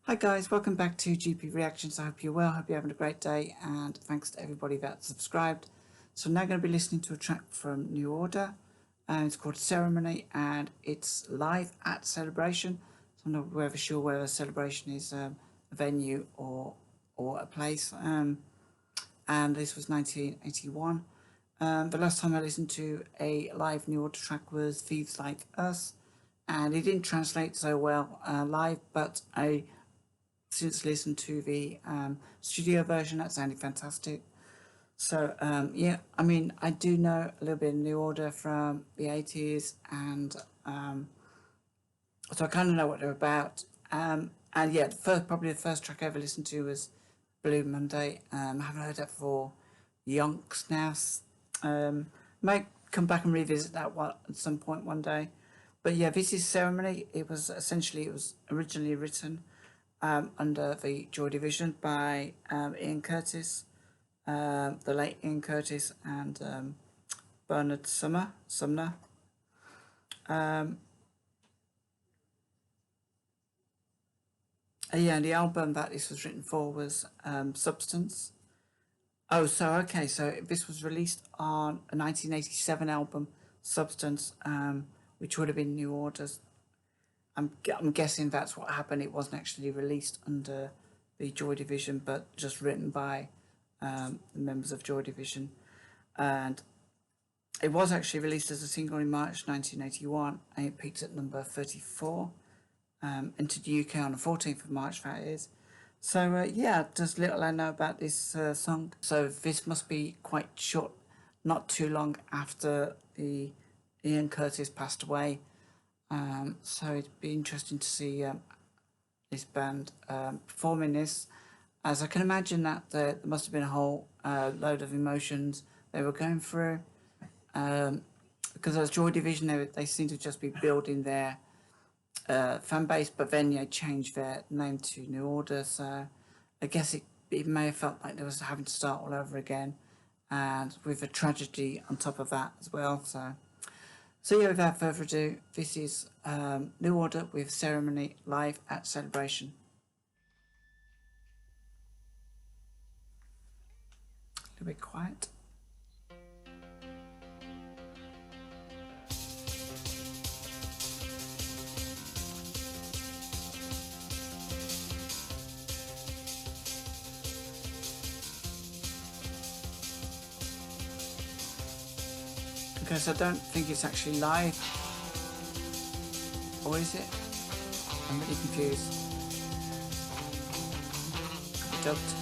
Hi guys, welcome back to GP Reactions. I hope you're well, hope you're having a great day, and thanks to everybody that subscribed. So I'm now going to be listening to a track from New Order, and it's called Ceremony, and it's live at Celebration. So I'm not ever sure whether Celebration is a venue or a place, and this was 1981. The last time I listened to a live New Order track was Thieves Like Us, and it didn't translate so well live, but I since listened to the studio version. That sounded fantastic. So yeah, I mean, I do know a little bit of New Order from the 80s, and so I kind of know what they're about. And yeah, probably the first track I ever listened to was Blue Monday. I haven't heard that for yonks now. Might come back and revisit that one at some point one day. But yeah, this is Ceremony. It was originally written under the Joy Division by Ian Curtis, the late Ian Curtis, and Bernard Sumner. Yeah, and the album that this was written for was Substance. Oh, so this was released on a 1987 album, Substance, which would have been New Order's. I'm guessing that's what happened. It wasn't actually released under the Joy Division, but just written by the members of Joy Division. And it was actually released as a single in March 1981, and it peaked at number 34, into the UK on the 14th of March, that is. So yeah, just little I know about this song. So this must be quite short, not too long after the Ian Curtis passed away. So it'd be interesting to see this band performing this, as I can imagine that there must have been a whole load of emotions they were going through, because as Joy Division they seem to just be building their fan base, but then they changed their name to New Order, so I guess it may have felt like they was having to start all over again, and with a tragedy on top of that as well. So yeah, without further ado, this is New Order with Ceremony live at Celebration. A little bit quiet. Because I don't think it's actually live. Or is it? I'm really confused. Dubbed.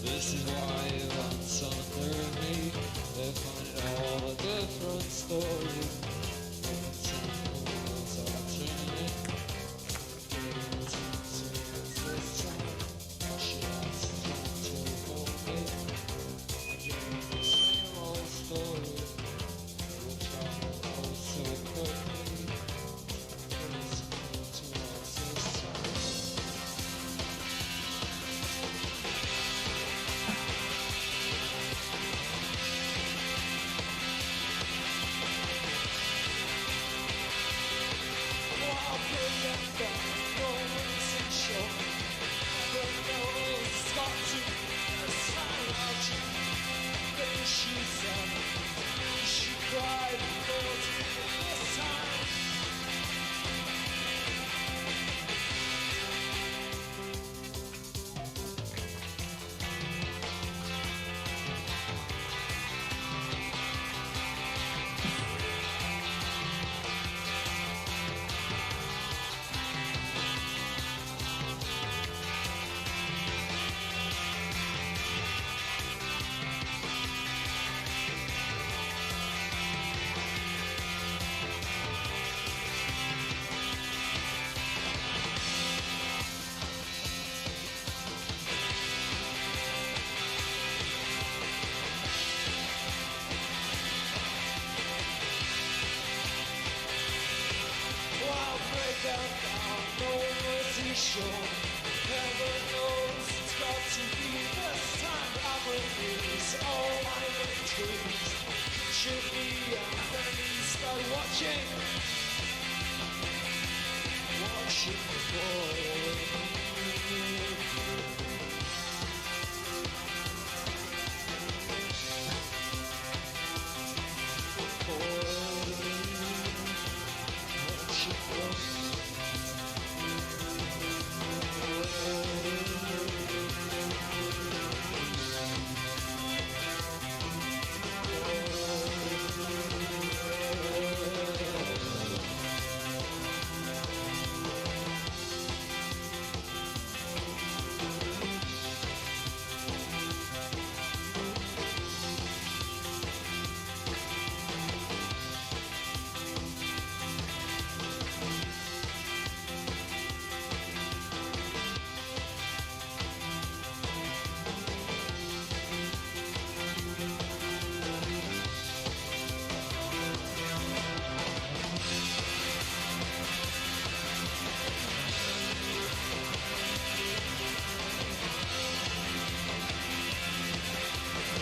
This is why events under me, they find all a different story. Some are turning, she has to hold me. The same old story, will travel so quickly. It's to us this time. sure. Heaven knows it's got to be this time. I release all my victories. Should be and then you start watching the boy.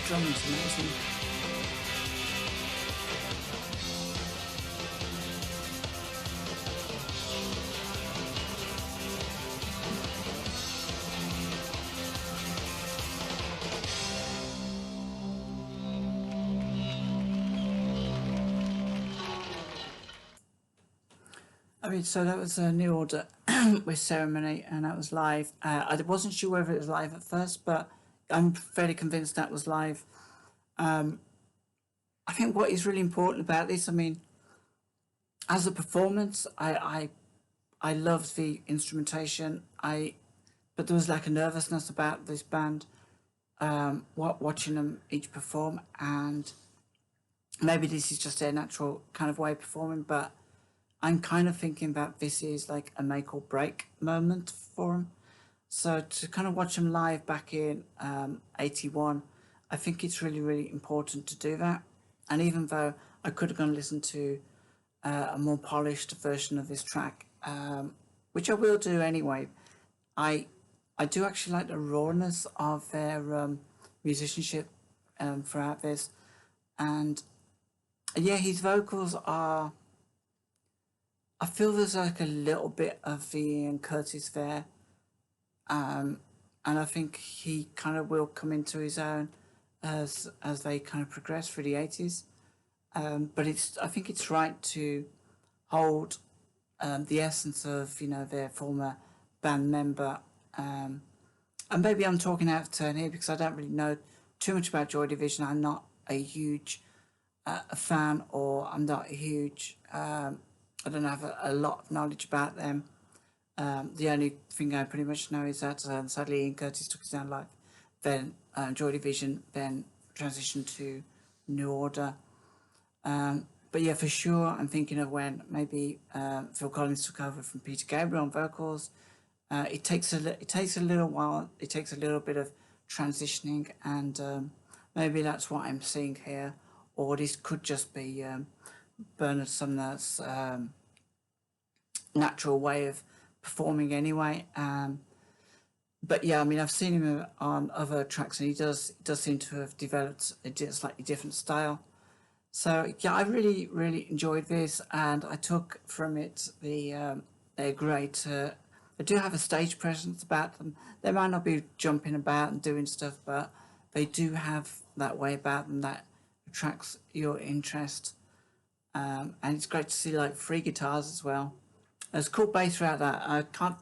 Drumming's amazing. I mean, so that was a New Order with Ceremony, and that was live. I wasn't sure whether it was live at first, but I'm fairly convinced that was live. I think what is really important about this, I mean, as a performance, I loved the instrumentation. But there was like a nervousness about this band, watching them each perform, and maybe this is just their natural kind of way of performing, but I'm kind of thinking that this is like a make or break moment for them. So to kind of watch them live back in 81, I think it's really, really important to do that. And even though I could have gone and listened to a more polished version of this track, which I will do anyway, I do actually like the rawness of their musicianship throughout this. And yeah, his vocals are, I feel there's like a little bit of the Ian Curtis there. And I think he kind of will come into his own as they kind of progress through the 80s. But I think it's right to hold the essence of, you know, their former band member. And maybe I'm talking out of turn here because I don't really know too much about Joy Division. I'm not a huge a fan, or I'm not a huge, I don't have a lot of knowledge about them. The only thing I pretty much know is that sadly Ian Curtis took his own life. Then Joy Division then transitioned to New Order. But yeah, for sure, I'm thinking of when maybe Phil Collins took over from Peter Gabriel on vocals. It takes a little while. It takes a little bit of transitioning, and maybe that's what I'm seeing here, or this could just be Bernard Sumner's natural way of performing anyway. But yeah, I mean, I've seen him on other tracks, and he does seem to have developed a slightly different style. So yeah, I really, really enjoyed this, and I took from it they're great. They do have a stage presence about them. They might not be jumping about and doing stuff, but they do have that way about them that attracts your interest. And it's great to see like free guitars as well. There's cool bass throughout that. I can't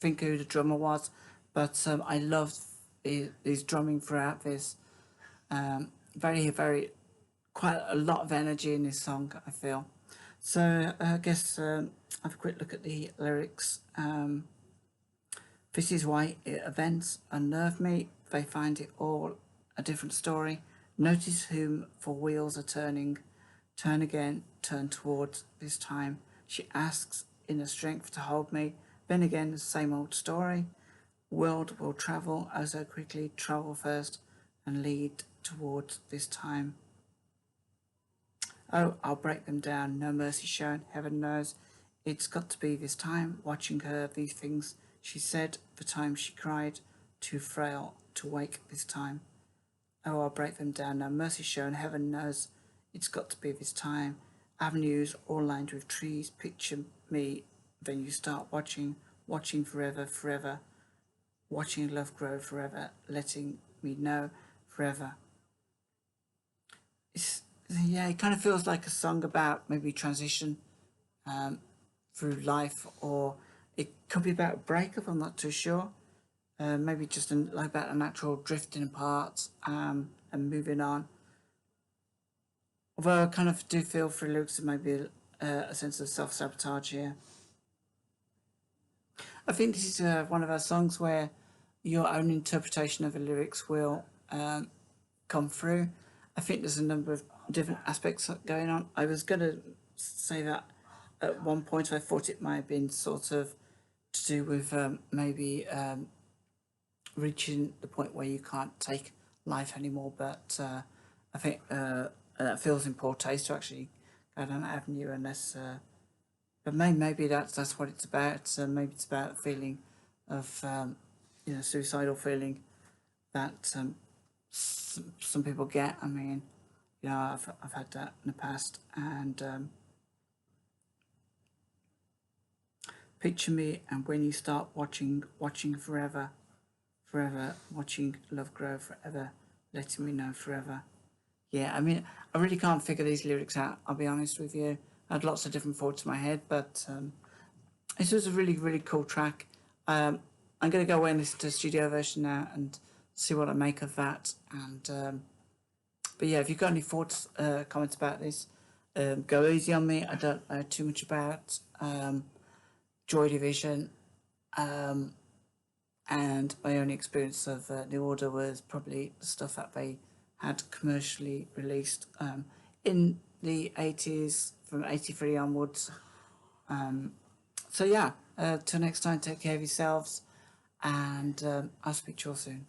think who the drummer was, but I loved his drumming throughout this. Very, very, quite a lot of energy in this song, I feel. So I guess have a quick look at the lyrics. This is why events unnerve me. They find it all a different story. Notice whom for wheels are turning. Turn again, turn towards this time. She asks inner strength to hold me. Then again, the same old story. World will travel as I quickly travel first and lead towards this time. Oh, I'll break them down, no mercy shown, heaven knows. It's got to be this time, watching her, these things She said the time she cried, too frail to wake this time. Oh, I'll break them down, no mercy shown, heaven knows it's got to be this time. Avenues all lined with trees, picture me, then you start watching, watching forever, forever, watching love grow forever, letting me know forever. It's, yeah, it kind of feels like a song about maybe transition through life, or it could be about a breakup, I'm not too sure. Maybe just like about a natural drifting apart and moving on. Although I kind of do feel through lyrics there might be a sense of self-sabotage here. I think this is one of our songs where your own interpretation of the lyrics will come through. I think there's a number of different aspects going on. I was going to say that at one point I thought it might have been sort of to do with maybe reaching the point where you can't take life anymore, but I think that feels in poor taste to actually go down that avenue unless but maybe that's what it's about. Maybe it's about a feeling of suicidal feeling that some people get. I mean, I've had that in the past, and picture me, and when you start watching forever, watching love grow forever, letting me know forever. Yeah, I mean, I really can't figure these lyrics out, I'll be honest with you. I had lots of different thoughts in my head, but this was a really, really cool track. I'm going to go away and listen to the studio version now and see what I make of that. And but yeah, if you've got any thoughts, comments about this, go easy on me. I don't know too much about Joy Division. And my only experience of New Order was probably the stuff that they had commercially released in the 80s, from 83 onwards. So yeah, till next time, take care of yourselves, and I'll speak to you all soon.